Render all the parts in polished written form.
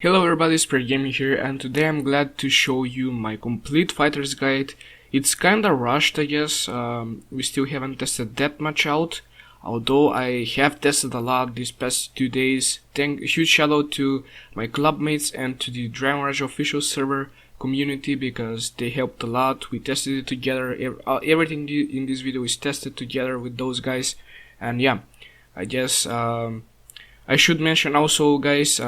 Hello everybody, SpirigGaming here, and today I'm glad to show you my complete fighters guide. It's kinda rushed, I guess. We still haven't tested that much out, although I have tested a lot these past 2 days. Huge shout out to my clubmates and to the Dragon Rage official server community because they helped a lot. We tested it together. Everything in this video is tested together with those guys, and yeah, I guess I should mention also, guys.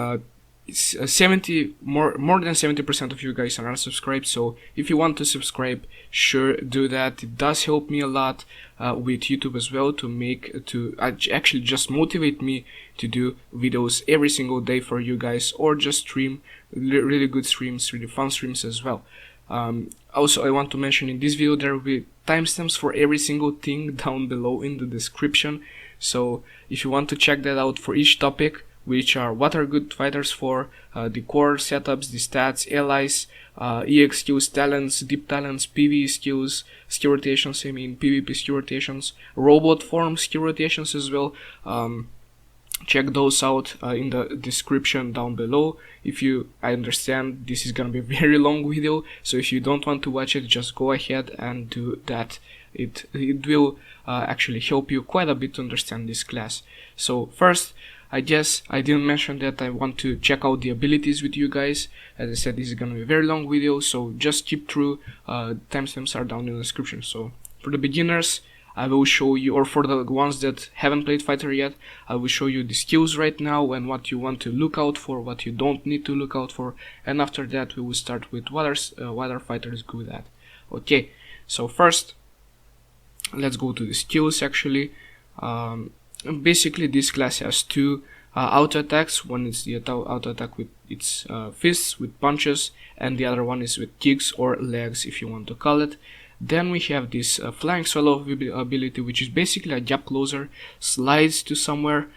It's 70 more than 70% of you guys are unsubscribed, so if you want to subscribe, sure, do that. It does help me a lot with YouTube as well to actually just motivate me to do videos every single day for you guys, or just stream really good streams, really fun streams as well. Also, I want to mention in this video there will be timestamps for every single thing down below in the description, so if you want to check that out for each topic, which are what are good fighters for, the core setups, the stats, allies, EX skills, talents, deep talents, PvE skills, skill rotations, PvP skill rotations, robot form skill rotations as well. Check those out in the description down below. I understand this is gonna be a very long video, so if you don't want to watch it, just go ahead and do that. It will actually help you quite a bit to understand this class. So first, I guess I didn't mention that I want to check out the abilities with you guys. As I said, this is gonna be a very long video, so just keep through. Timestamps are down in the description. So for the beginners, I will show you, or for the ones that haven't played fighter yet, I will show you the skills right now and what you want to look out for, what you don't need to look out for, and after that we will start with what are fighters good at. Okay, so first let's go to the skills actually. Basically, this class has two auto attacks. One is the auto attack with its fists, with punches, and the other one is with kicks or legs, if you want to call it. Then we have this flying solo ability, which is basically a gap closer, slides to somewhere,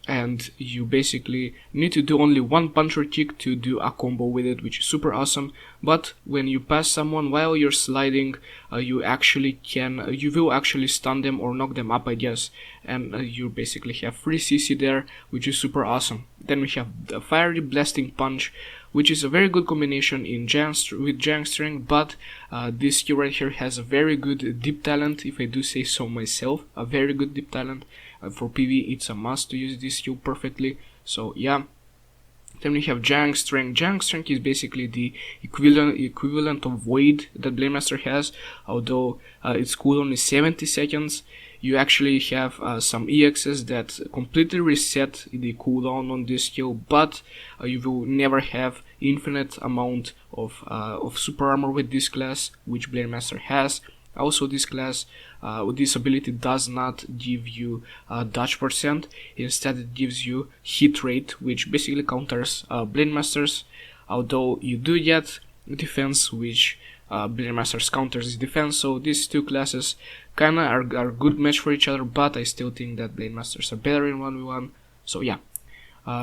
and you basically need to do only one punch or kick to do a combo with it, which is super awesome. But when you pass someone while you're sliding, you will actually stun them or knock them up, I guess, and you basically have free CC there, which is super awesome. Then we have the fiery blasting punch, which is a very good combination with Giant Strength, but this skill right here has a very good deep talent, if I do say so myself, a very good deep talent. For PvE, it's a must to use this skill perfectly, so yeah. Then we have Giant Strength. Giant Strength is basically the equivalent of Void that Blademaster has, although its cooldown is 70 seconds. You actually have some EXs that completely reset the cooldown on this skill, but you will never have infinite amount of super armor with this class, which Blademaster has. Also, this class, this ability does not give you dodge percent. Instead, it gives you hit rate, which basically counters Blademaster's. Although you do get defense, which Blademaster's counters defense. So these two classes kinda are good match for each other, but I still think that Blademasters are better in 1v1. So yeah.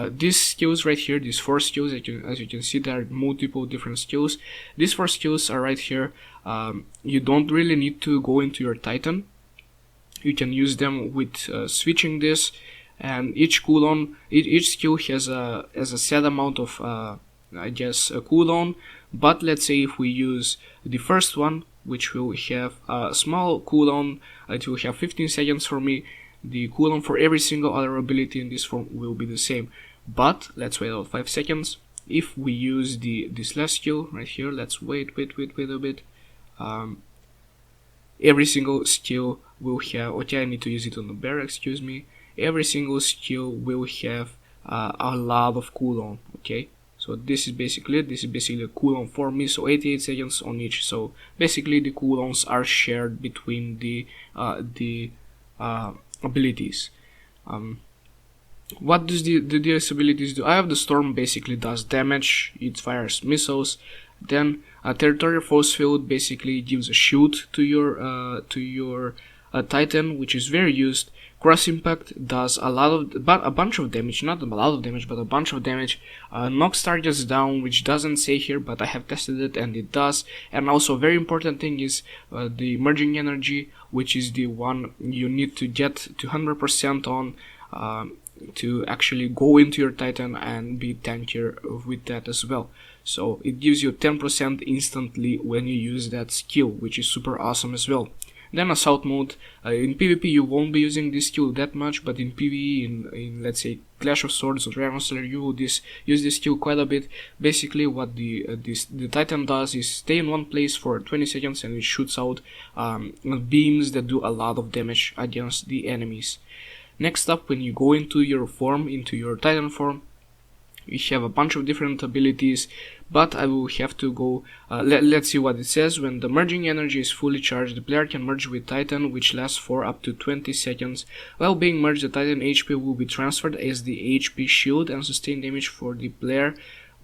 These skills right here, these 4 skills, as you can see, there are multiple different skills. These 4 skills are right here. You don't really need to go into your Titan. You can use them with switching this, and each skill has a set amount of I guess a cooldown. But let's say if we use the first one, which will have a small cooldown, it will have 15 seconds for me. The cooldown for every single other ability in this form will be the same, but let's wait out 5 seconds. If we use this last skill right here, let's wait a bit. Every single skill will have, okay, I need to use it on the bear, excuse me. Every single skill will have a lot of cooldown, okay? So this is basically a cooldown for me, so 88 seconds on each. So basically the cooldowns are shared between the abilities. What does these abilities do? I have the Storm, basically does damage, it fires missiles. Then Territorial Force Field basically gives a shield to your Titan, which is very used. Cross Impact does a bunch of damage, not a lot of damage, but a bunch of damage. Knocks targets down, which doesn't say here, but I have tested it and it does. And also a very important thing is the Merging Energy, which is the one you need to get to 100% on. to actually go into your Titan and be tankier with that as well. So it gives you 10% instantly when you use that skill, which is super awesome as well. Then assault mode, in PvP you won't be using this skill that much, but in PvE, in let's say Clash of Swords or Dragon Slayer, you will use this skill quite a bit. Basically what the Titan does is stay in one place for 20 seconds and it shoots out beams that do a lot of damage against the enemies. Next up, when you go into your form, into your Titan form, we have a bunch of different abilities, but I will have to go, let's see what it says. When the merging energy is fully charged, the player can merge with Titan, which lasts for up to 20 seconds. While being merged, the Titan HP will be transferred as the HP shield and sustain damage for the player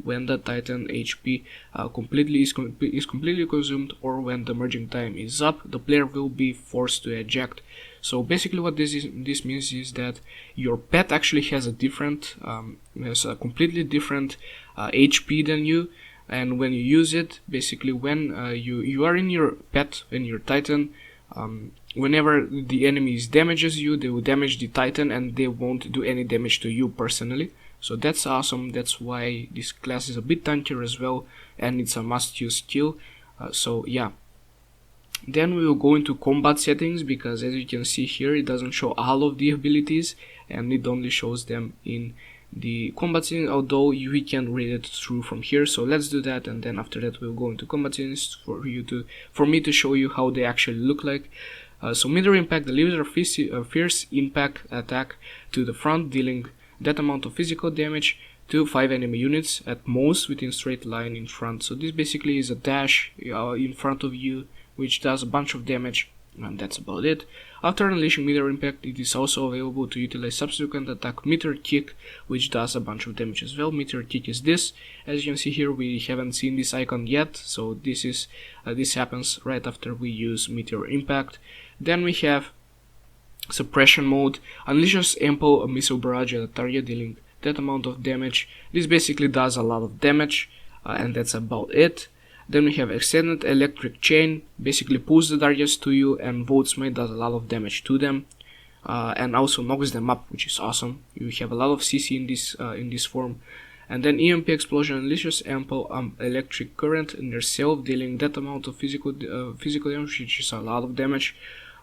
when the Titan HP is completely consumed, or when the merging time is up, the player will be forced to eject. So basically what this means is that your pet actually has a completely different HP than you, and when you use it, basically when you are in your pet, in your Titan, whenever the enemies damages you, they will damage the Titan and they won't do any damage to you personally. So that's awesome. That's why this class is a bit tankier as well, and it's a must-use skill. So yeah. Then we will go into combat settings, because as you can see here, it doesn't show all of the abilities and it only shows them in the combat settings, although we can read it through from here. So let's do that, and then after that we'll go into combat settings for me to show you how they actually look like. So meter impact delivers a fierce impact attack to the front, dealing that amount of physical damage to 5 enemy units at most within straight line in front. So this basically is a dash in front of you, which does a bunch of damage, and that's about it. After unleashing meter impact, it is also available to utilize subsequent attack meter kick, which does a bunch of damage as well. Meter kick is this. As you can see here, we haven't seen this icon yet, so this happens right after we use meteor impact. Then we have suppression mode. Unleashes ample missile barrage at a target, dealing that amount of damage. This basically does a lot of damage, and that's about it. Then we have extended electric chain, basically pulls the targets to you, and Volt Smite does a lot of damage to them, and also knocks them up, which is awesome. You have a lot of CC in this form. And then EMP explosion unleashes ample electric current in yourself, dealing that amount of physical damage, which is a lot of damage,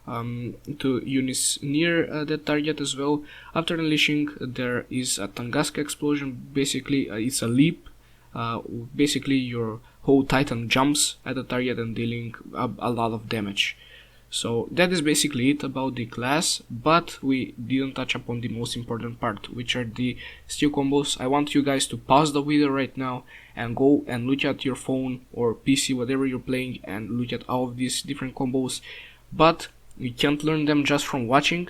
to units near that target as well. After unleashing, there is a Tunguska explosion. Basically, it's a leap. Basically, your whole Titan jumps at the target and dealing a lot of damage. So that is basically it about the class, but we didn't touch upon the most important part, which are the skill combos. I want you guys to pause the video right now and go and look at your phone or PC, whatever you're playing, and look at all of these different combos. But you can't learn them just from watching.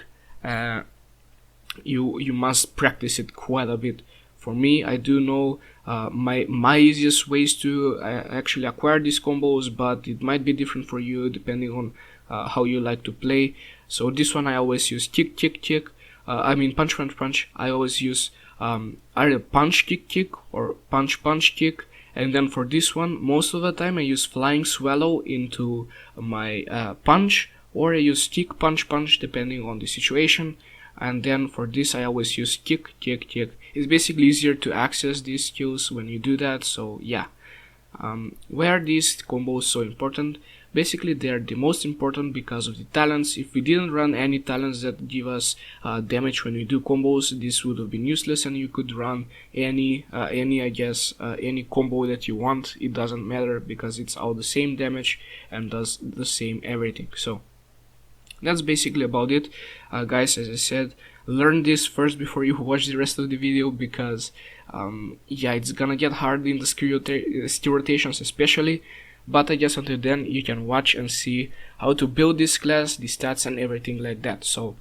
You must practice it quite a bit. For me, I do know my easiest ways to actually acquire these combos, but it might be different for you depending on how you like to play. So this one I always use kick, kick, kick. I mean punch, punch, punch. I always use either punch, kick, kick, or punch, punch, kick. And then for this one, most of the time I use flying swallow into my punch, or I use kick, punch, punch, depending on the situation. And then for this I always use kick, kick, kick. It's basically easier to access these skills when you do that. So yeah, why are these combos so important? Basically they are the most important because of the talents. If we didn't run any talents that give us damage when we do combos, this would have been useless, and you could run any combo that you want. It doesn't matter because it's all the same damage and does the same everything. So that's basically about it, guys. As I said, learn this first before you watch the rest of the video, because yeah, it's gonna get hard in the skill rotations especially, but I guess until then you can watch and see how to build this class, the stats and everything like that. So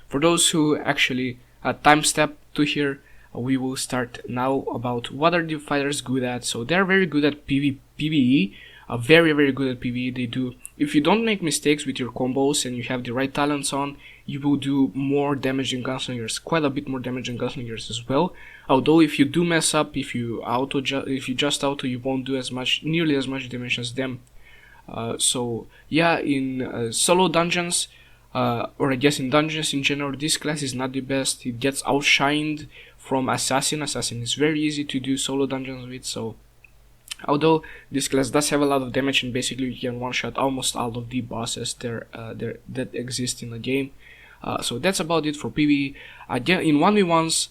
for those who actually time step to here, we will start now about what are the fighters good at. So they're very good at PvE, very, very good at PvE. They do, if you don't make mistakes with your combos and you have the right talents on, you will do more damage than gunslingers, quite a bit more damage than gunslingers as well. Although if you do mess up, if you just auto, you won't do nearly as much damage as them. So yeah, in solo dungeons, or I guess in dungeons in general, this class is not the best. It gets outshined from Assassin. Assassin is very easy to do solo dungeons with, so although this class does have a lot of damage and basically you can one-shot almost all of the bosses that exist in the game. So that's about it for PvE. Again, in 1v1s,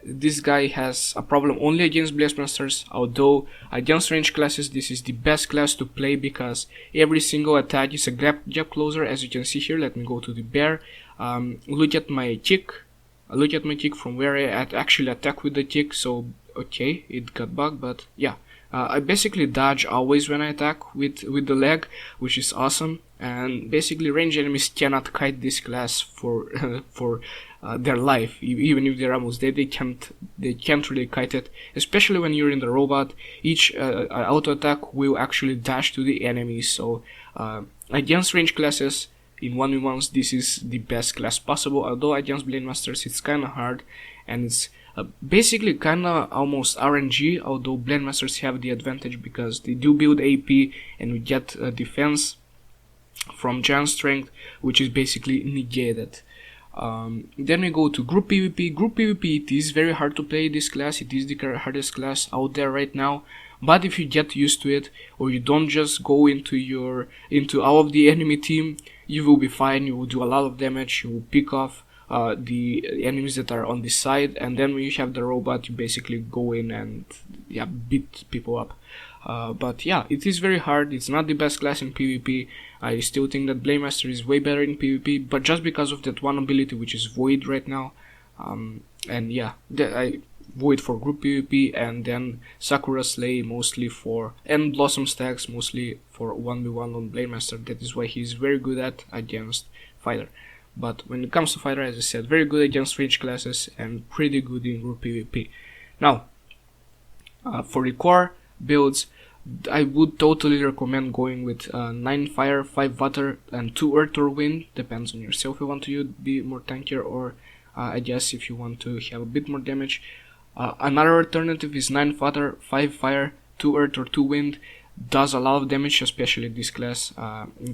this guy has a problem only against Blaze Monsters, although against range classes this is the best class to play because every single attack is a jab closer, as you can see here. Let me go to the bear. Look at my kick. Look at my kick from where I actually attack with the kick. So okay, it got bugged, but yeah. I basically dodge always when I attack with the leg, which is awesome. And basically range enemies cannot kite this class for their life. Even if they're almost dead, they can't really kite it. Especially when you're in the robot, each auto attack will actually dash to the enemies. So against range classes in 1v1s, this is the best class possible. Although against Blade Masters it's kinda hard, and it's basically kinda almost RNG, although Blade Masters have the advantage because they do build AP and we get defense from Giant Strength, which is basically negated. Then we go to Group PvP. Group PvP, it is very hard to play this class. It is the hardest class out there right now. But if you get used to it, or you don't just go into all of the enemy team, you will be fine. You will do a lot of damage. You will pick off the enemies that are on this side, and then when you have the robot, you basically go in and beat people up. But yeah, it is very hard. It's not the best class in PvP. I still think that Blade Master is way better in PvP, but just because of that one ability which is Void right now. And yeah, I Void for group PvP, and then Sakura Slay mostly for, and Blossom Stacks mostly for 1v1 on Blade Master. That is why he's very good at against fighter. But when it comes to fighter, as I said, very good against range classes and pretty good in group PvP. Now, for the core builds, I would totally recommend going with 9 fire, 5 water, and 2 earth or wind. Depends on yourself if you want to be more tankier, or I guess if you want to have a bit more damage. Another alternative is 9 water, 5 fire, 2 earth or 2 wind. Does a lot of damage, especially this class.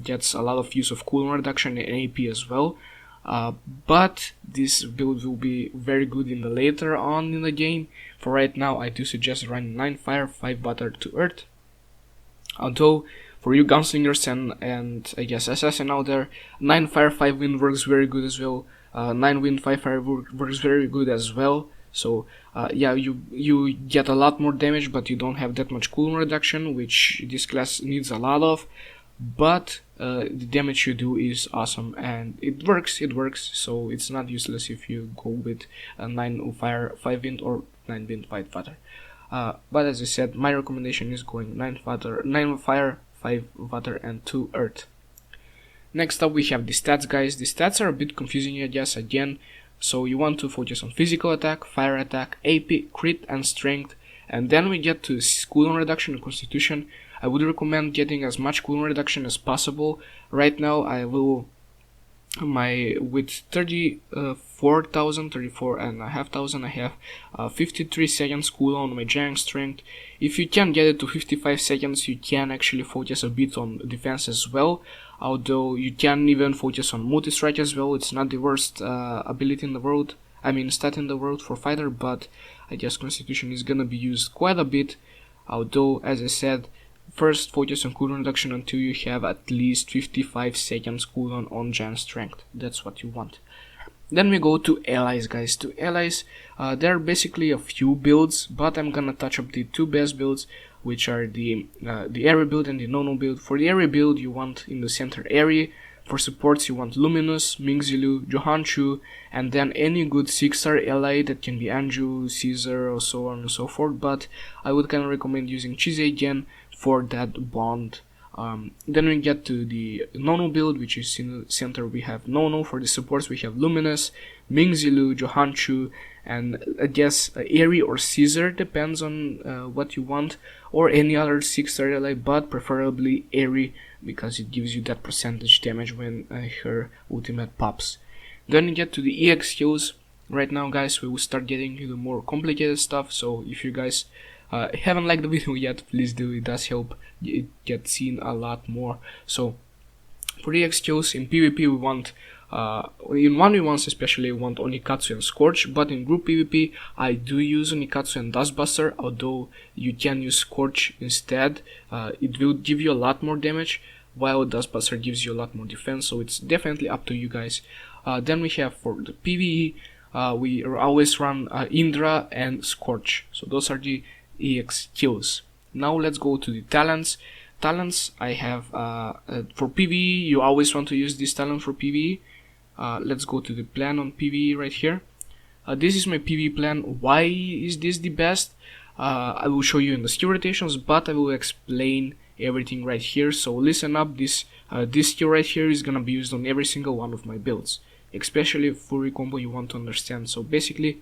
Gets a lot of use of cooldown reduction and AP as well. But this build will be very good in the later on in the game. For right now, I do suggest running 9 fire, 5 water, 2 earth. Although for you gunslingers and I guess assassin out there, 9 fire, 5 wind works very good as well. 9 wind, 5 fire works very good as well. So yeah, you get a lot more damage, but you don't have that much cooldown reduction, which this class needs a lot of. But the damage you do is awesome, and it works. So it's not useless if you go with 9 fire, 5 wind, or 9 wind, 5 water. But as I said, my recommendation is going 9 fire, 5 water, and 2 earth. Next up we have the stats, guys. The stats are a bit confusing, I guess, again. So you want to focus on physical attack, fire attack, AP, crit, and strength. And then we get to cooldown reduction and constitution. I would recommend getting as much cooldown reduction as possible. Right now I will with 34,500 I have 53 seconds cooldown on my giant strength. If you can get it to 55 seconds, you can actually focus a bit on defense as well. Although you can even focus on multi-strike as well. It's not the worst ability in the world, I mean stat in the world for fighter, but I guess constitution is gonna be used quite a bit. Although, as I said, first focus on cooldown reduction until you have at least 55 seconds cooldown on giant strength. That's what you want. Then we go to allies, guys. To allies, there are basically a few builds, but I'm gonna touch up the 2 best builds, which are the area build and the no build. For the area build, you want in the center area. For supports, you want Luminous, Mingzilu, Johanchu, and then any good 6-star ally that can be Anju, Caesar, or so on and so forth. But I would kind of recommend using Chise again for that bond. Then we get to the Nono build, which is in the center. We have Nono. For the supports, we have Luminous, Mingzilu, Johanchu, and I guess Eri or Caesar, depends on what you want, or any other 6-star ally, but preferably Eri, because it gives you that percentage damage when her ultimate pops. Then you get to the EX skills. Right now, guys, we will start getting into the more complicated stuff, so if you guys haven't liked the video yet, please do. It does help it get seen a lot more. So for the EX skills in PvP, we want In 1v1s especially, you want Onikatsu and Scorch, but in group PvP I do use Onikatsu and Dustbuster, although you can use Scorch instead. It will give you a lot more damage, while Dustbuster gives you a lot more defense, so it's definitely up to you guys. Then we have for the PvE, we always run Indra and Scorch, so those are the EX kills. Now let's go to the talents. Talents I have for PvE, you always want to use this talent for PvE. Let's go to the plan on PvE right here. This is my PvE plan. Why is this the best? I will show you in the skill rotations, but I will explain everything right here, so listen up. This skill right here is gonna be used on every single one of my builds, especially Fury combo you want to understand. So basically,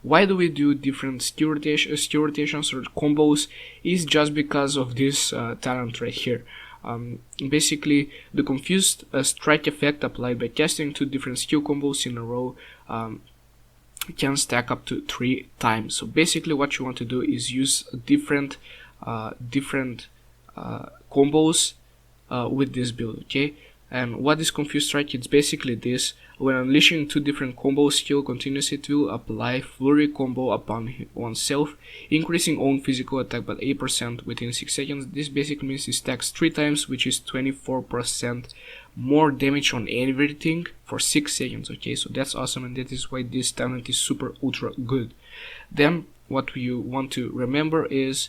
why do we do different skill rotations or combos is just because of this talent right here. Basically, the confused strike effect applied by casting 2 different skill combos in a row can stack up to 3 times. So basically what you want to do is use different combos with this build, okay? And what is confused strike? It's basically this: when unleashing 2 different combo skill continuously, it will apply flurry combo upon oneself, increasing own physical attack by 8% within 6 seconds. This basically means it stacks 3 times, which is 24% more damage on everything for 6 seconds, okay? So that's awesome, and that is why this talent is super ultra good. Then what you want to remember is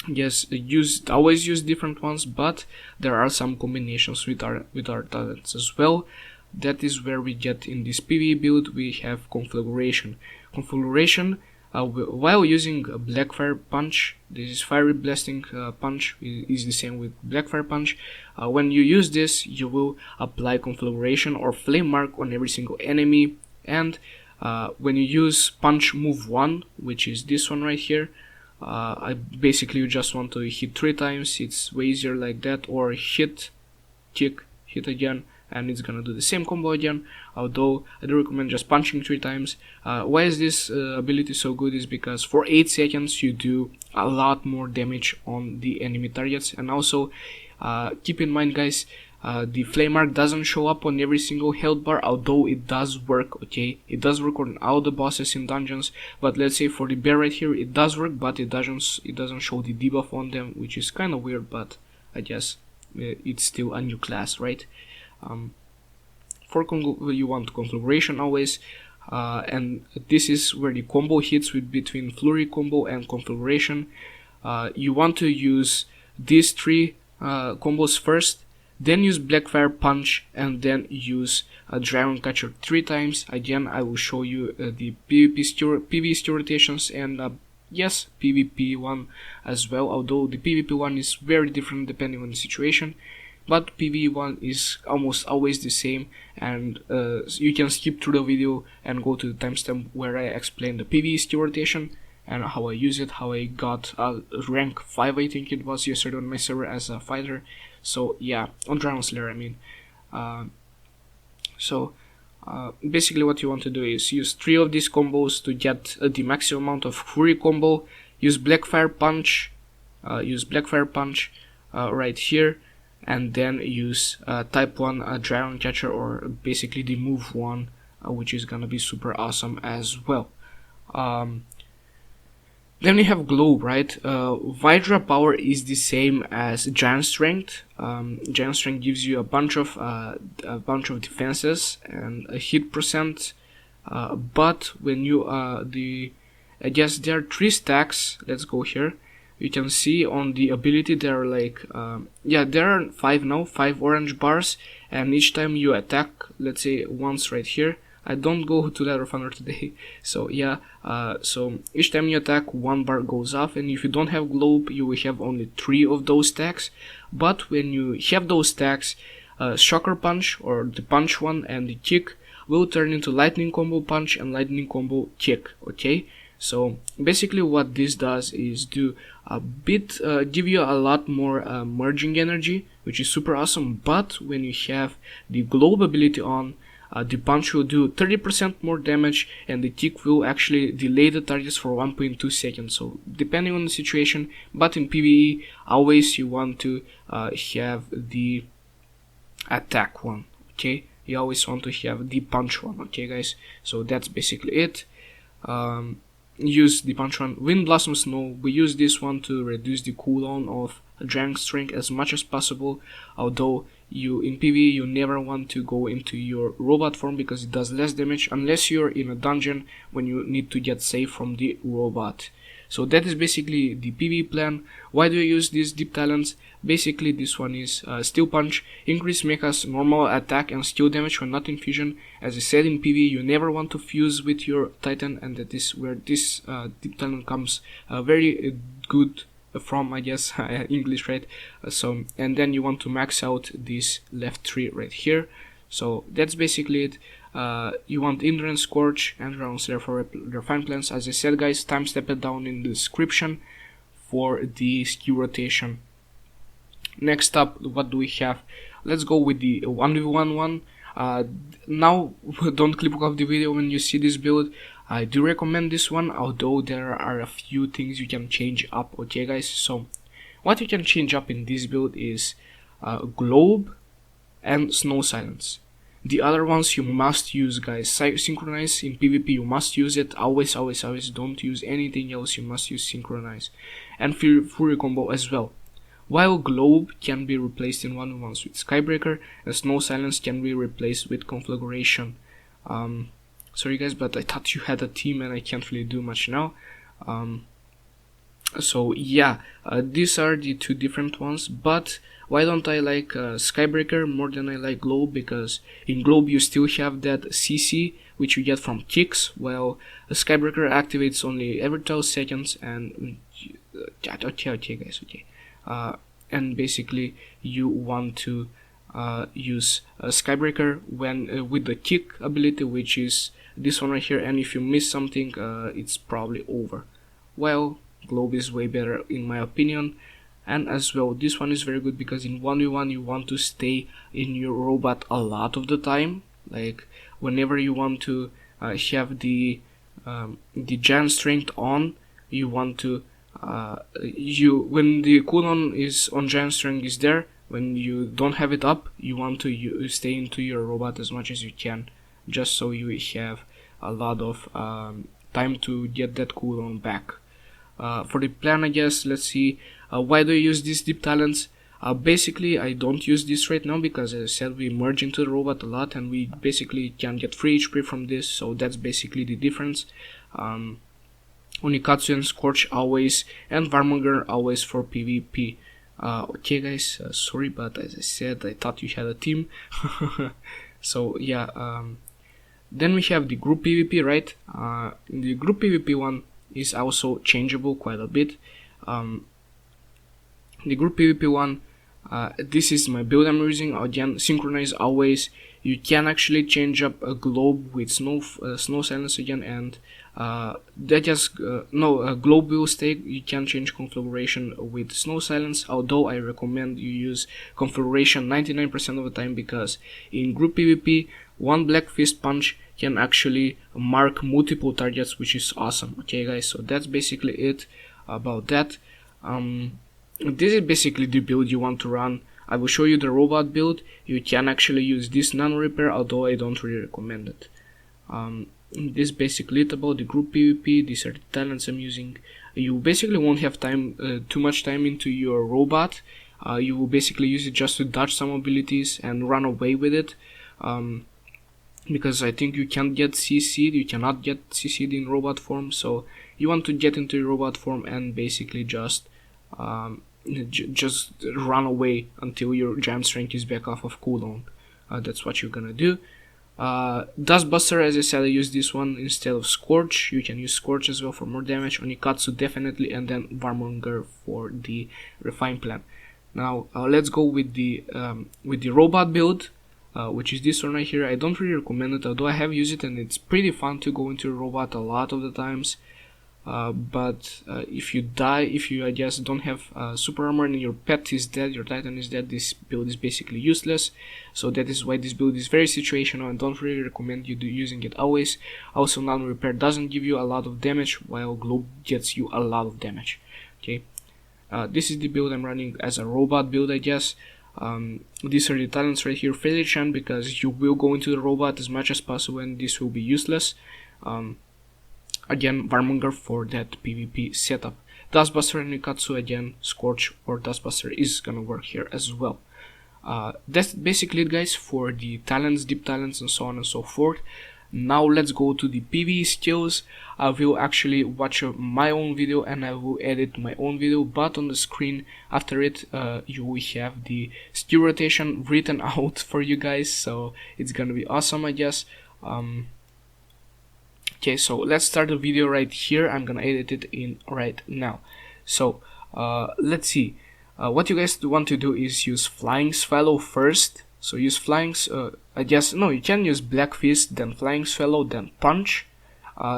yes, always use different ones, but there are some combinations with our talents as well. That is where we get in this PvE build. We have configuration. While using a Blackfire Punch, this is Fiery Blasting Punch, is the same with Blackfire Punch. When you use this, you will apply configuration or flame mark on every single enemy, and when you use Punch Move 1, which is this one right here, basically you just want to hit 3 times. It's way easier like that, or hit, kick, hit again, and it's gonna do the same combo again, although I do recommend just punching 3 times. Why is this ability so good? Is because for 8 seconds you do a lot more damage on the enemy targets. And also keep in mind, guys, the flame mark doesn't show up on every single health bar, although it does work, okay? It does work on all the bosses in dungeons, but let's say for the bear right here, it does work, but it doesn't show the debuff on them, which is kind of weird, but I guess it's still a new class, right? You want configuration always, and this is where the combo hits between flurry combo and configuration. You want to use these 3 combos first, then use Blackfire Punch, and then use Dragon Catcher 3 times. Again, I will show you the PvE skill rotations, and yes, PvP one as well, although the PvP one is very different depending on the situation, but PvE one is almost always the same. And you can skip through the video and go to the timestamp where I explain the PvE skill rotation and how I use it, how I got rank 5, I think it was, yesterday on my server as a fighter. So yeah, on Dragon Slayer I mean. Basically what you want to do is use 3 of these combos to get the maximum amount of Fury combo. Use Blackfire Punch, right here, and then use type 1 Dragon Catcher, or basically the move 1, which is gonna be super awesome as well. Then we have Globe, right? Vydra power is the same as Giant Strength. Giant Strength gives you a bunch of defenses and a hit percent. But when you I guess there are 3 stacks. Let's go here. You can see on the ability there are like there are 5 now, 5 orange bars, and each time you attack, let's say once right here. I don't go to Ladder of Honor today, so yeah, so each time you attack, 1 bar goes off, and if you don't have Globe, you will have only 3 of those stacks. But when you have those stacks, Shocker Punch, or the Punch one, and the Kick will turn into Lightning Combo Punch and Lightning Combo Kick, okay? So basically what this does is do a bit, give you a lot more merging energy, which is super awesome. But when you have the Globe ability on, the punch will do 30% more damage, and the kick will actually delay the targets for 1.2 seconds. So depending on the situation, but in PvE always you want to have the attack one, okay? You always want to have the punch one, okay guys? So that's basically it. Use the punch one. Wind Blossom Snow, we use this one to reduce the cooldown of Giant Strength as much as possible, although in PvE you never want to go into your robot form because it does less damage unless you're in a dungeon when you need to get safe from the robot. So that is basically the PvE plan. Why do I use these deep talents? Basically this one is Steel Punch, increase Mecha's normal attack and skill damage when not in fusion. As I said, in PvE you never want to fuse with your Titan, and that is where this deep talent comes very good from, I guess. English, right? And then you want to max out this left tree right here. So that's basically it. You want Endurance, Scorch, and Rounds there for Refine Plans. As I said guys, time step it down in the description for the skill rotation. Next up, what do we have? Let's go with the 1v1 one. Now don't click off the video when you see this build. I do recommend this one, although there are a few things you can change up, okay guys? So what you can change up in this build is Globe and Snow Silence. The other ones you must use, guys. Synchronize in PvP, you must use it. Always, always, always. Don't use anything else. You must use Synchronize. And Fury Combo as well. While Globe can be replaced in 1v1s with Skybreaker, and Snow Silence can be replaced with Conflagration. Sorry guys, but I thought you had a team and I can't really do much now. So yeah, these are the two different ones, but why don't I like Skybreaker more than I like Globe? Because in Globe you still have that CC which you get from kicks, while Skybreaker activates only every 12 seconds and okay guys, okay. And basically you want to use Skybreaker when with the kick ability, which is this one right here, and if you miss something it's probably over. Well, Globe is way better in my opinion. And as well, this one is very good because in 1v1 you want to stay in your robot a lot of the time. Like whenever you want to have the Giant Strength on, you want to when the cooldown is on Giant Strength is there, when you don't have it up, you want to stay into your robot as much as you can, just so you have a lot of time to get that cooldown back. For the plan, I guess, let's see, why do I use these deep talents? Basically I don't use this right now because, as I said, we merge into the robot a lot and we basically can get free HP from this, so that's basically the difference. Onikatsu and Scorch always, and Varmonger always for PvP. Okay guys, sorry, but as I said, I thought you had a team. So yeah, then we have the group PvP, right? The group PvP one is also changeable quite a bit. The group PvP one, this is my build I'm using. Again, Synchronize always. You can actually change up a Globe with Snow Silence again, and Globe will stay. You can change Conflagration with Snow Silence, although I recommend you use Conflagration 99% of the time, because in group PvP one Black Fist Punch can actually mark multiple targets, which is awesome. Okay guys, so that's basically it about that. This is basically the build you want to run. I will show you the robot build. You can actually use this nano repair, although I don't really recommend it. This is basically it about the group PvP. These are the talents I'm using. You basically won't have time too much time into your robot. You will basically use it just to dodge some abilities and run away with it. Because I think you can't get CC'd, you cannot get CC'd in robot form, so you want to get into your robot form and basically just run away until your Giant Strength is back off of cooldown. That's what you're gonna do. Dustbuster, as I said, I use this one instead of Scorch. You can use Scorch as well for more damage. Onikatsu definitely, and then Varmonger for the Refine plan. Now let's go with the robot build. Which is this one right here. I don't really recommend it, although I have used it and it's pretty fun to go into a robot a lot of the times. But if you die, if you, I guess, don't have super armor and your pet is dead, your Titan is dead, this build is basically useless. So that is why this build is very situational and don't really recommend you using it always. Also, nano repair doesn't give you a lot of damage, while Globe gets you a lot of damage. Okay, this is the build I'm running as a robot build, I guess. These are the talents right here. Failure chance, because you will go into the robot as much as possible and this will be useless. Again, Warmonger for that PvP setup. Dustbuster and Nikatsu, again, Scorch or Dustbuster is gonna work here as well. That's basically it, guys, for the talents, deep talents, and so on and so forth. Now let's go to the PvE skills. I will actually watch my own video and I will edit my own video, but on the screen after it you will have the skill rotation written out for you guys, so it's gonna be awesome, I guess. Okay, so let's start the video right here. I'm gonna edit it in right now. So let's see. What you guys want to do is use Flying Swallow first. So use Flying, I guess, no, you can use Black Fist, then Flying Swallow, then Punch.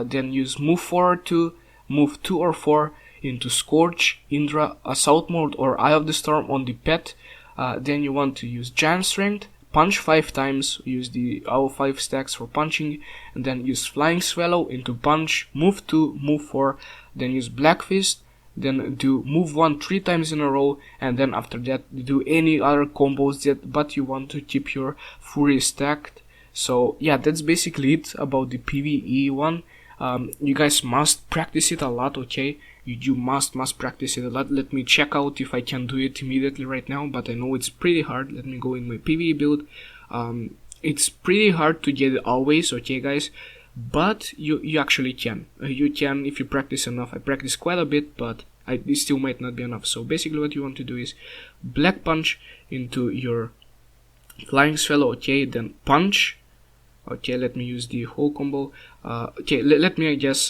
Then use Move Forward to move 2 or 4 into Scorch, Indra, Assault Mode, or Eye of the Storm on the pet. Then you want to use Giant Strength, punch 5 times, use the AO5 stacks for punching, and then use Flying Swallow into Punch, move 2, move 4, then use Black Fist, then do move 1 3 times in a row, and then after that do any other combos that, but you want to keep your Fury stacked. So yeah, that's basically it about the PvE one. You guys must practice it a lot, okay? You must practice it a lot. Let me check out if I can do it immediately right now, but I know it's pretty hard. Let me go in my PvE build. It's pretty hard to get it always, okay guys, but you actually can. You can if you practice enough. I practice quite a bit, but it still might not be enough. So basically what you want to do is Black Punch into your Flying Swallow, okay, then Punch. Okay, let me use the whole combo. Okay, let me, I guess,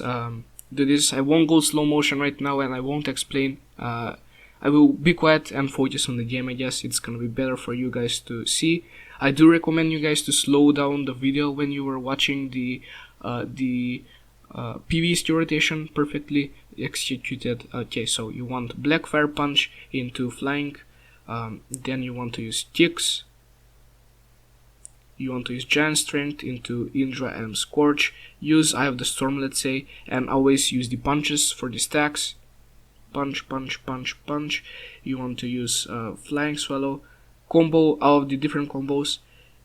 do this. I won't go slow motion right now and I won't explain. I will be quiet and focus on the game, I guess. It's gonna be better for you guys to see. I do recommend you guys to slow down the video when you are watching the PvE skill rotation perfectly executed. Okay, so you want Black Fire Punch into Flying, then you want to use Kicks. You want to use Giant Strength into Indra and Scorch. Use Eye of the Storm, let's say, and always use the punches for the stacks. Punch, punch, punch, punch. You want to use Flying Swallow, combo all of the different combos,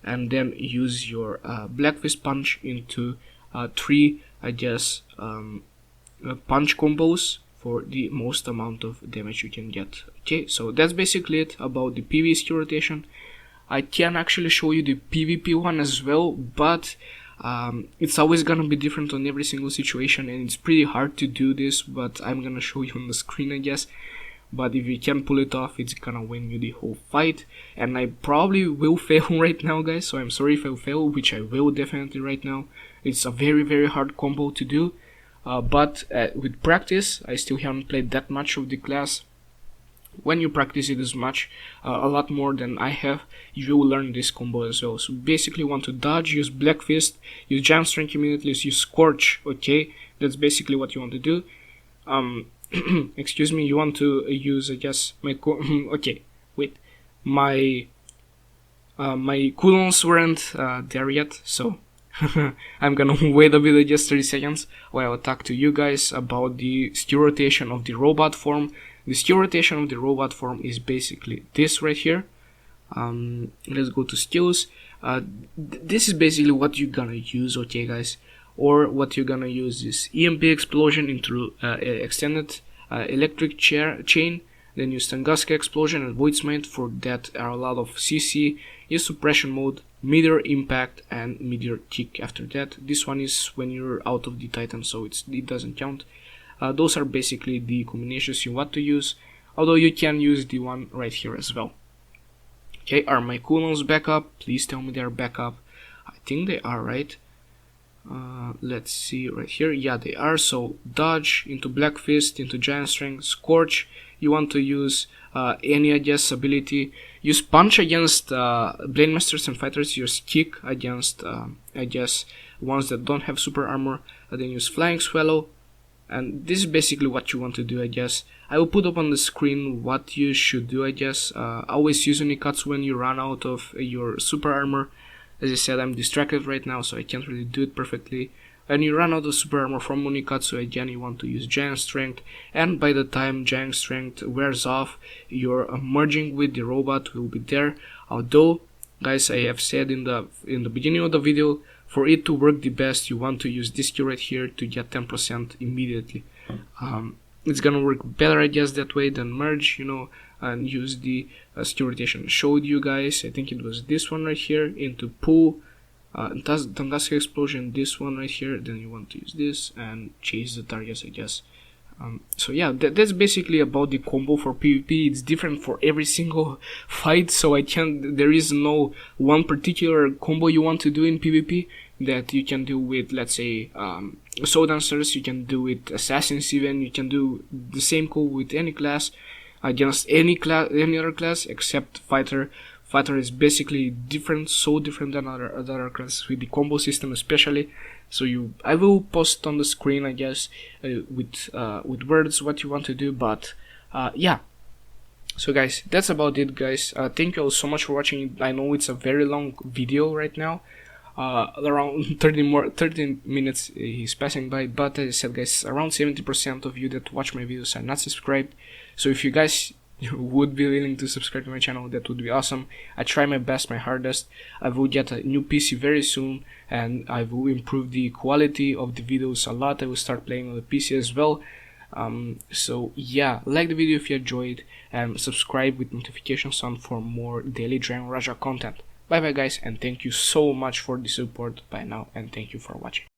and then use your Black Fist Punch into 3, I guess, punch combos for the most amount of damage you can get. Okay, so that's basically it about the PvE skill rotation. I can actually show you the PvP one as well, but it's always gonna be different on every single situation and it's pretty hard to do this, but I'm gonna show you on the screen, I guess. But if you can pull it off, it's gonna win you the whole fight, and I probably will fail right now, guys, so I'm sorry if I fail, which I will definitely right now. It's a very hard combo to do, but with practice, I still haven't played that much of the class. When you practice it as much, a lot more than I have, you will learn this combo as well. So basically you want to dodge, use Black Fist, use Giant Strength immediately, use Scorch, okay? That's basically what you want to do. Excuse me, you want to use, I guess, my okay, wait, my cooldowns weren't there yet, so I'm gonna wait a bit, just 30 seconds, while I talk to you guys about the skill rotation of the robot form. The skill rotation of the robot form is basically this right here. Let's go to skills. This is basically what you're gonna use, okay guys, or what you're gonna use is EMP Explosion into extended electric chain, then use Tunguska Explosion and Void Smite for that are a lot of CC, use Suppression Mode, Meteor Impact, and Meteor Kick after that. This one is when you're out of the Titan, so it doesn't count. Those are basically the combinations you want to use, although you can use the one right here as well. Okay, are my cooldowns back up? Please tell me they are back up. I think they are, right? Let's see right here. Yeah, they are. So dodge into Black Fist, into Giant Strength, Scorch. You want to use any, I guess, ability. Use Punch against Blade Masters and Fighters. Use Kick against, I guess, ones that don't have super armor. Then use Flying Swallow. And this is basically what you want to do, I guess. I will put up on the screen what you should do, I guess. Always use Unikatsu when you run out of your super armor. As I said, I'm distracted right now, so I can't really do it perfectly. and you run out of super armor from Unicat, so again you want to use giant strength, and by the time giant strength wears off, your merging with the robot will be there. Although, guys, I have said in the beginning of the video, for it to work the best, you want to use this key right here to get 10% immediately. It's gonna work better, I guess, that way than merge, you know, and use the skill rotation. Showed you guys, I think it was this one right here, into pull, Tangasca explosion, this one right here. Then you want to use this and chase the targets, I guess. So yeah, that's basically about the combo for PvP. It's different for every single fight, so there is no one particular combo you want to do in PvP that you can do with, let's say, soul dancers. You can do with assassins, even you can do the same combo with any class against any other class except fighter. Fighter is basically different, so different than other classes with the combo system especially. So I will post on the screen, I guess, with words what you want to do. But yeah. So guys, that's about it, guys. Thank you all so much for watching. I know it's a very long video right now. Around 13 minutes is passing by, but as I said, guys, around 70% of you that watch my videos are not subscribed. So if you guys would be willing to subscribe to my channel, that would be awesome. I try my best, my hardest. I will get a new PC very soon, and I will improve the quality of the videos a lot. I will start playing on the PC as well. So yeah, like the video if you enjoyed, and subscribe with notifications on for more daily Dragon Raja content. Bye bye guys, and thank you so much for the support by now, and thank you for watching.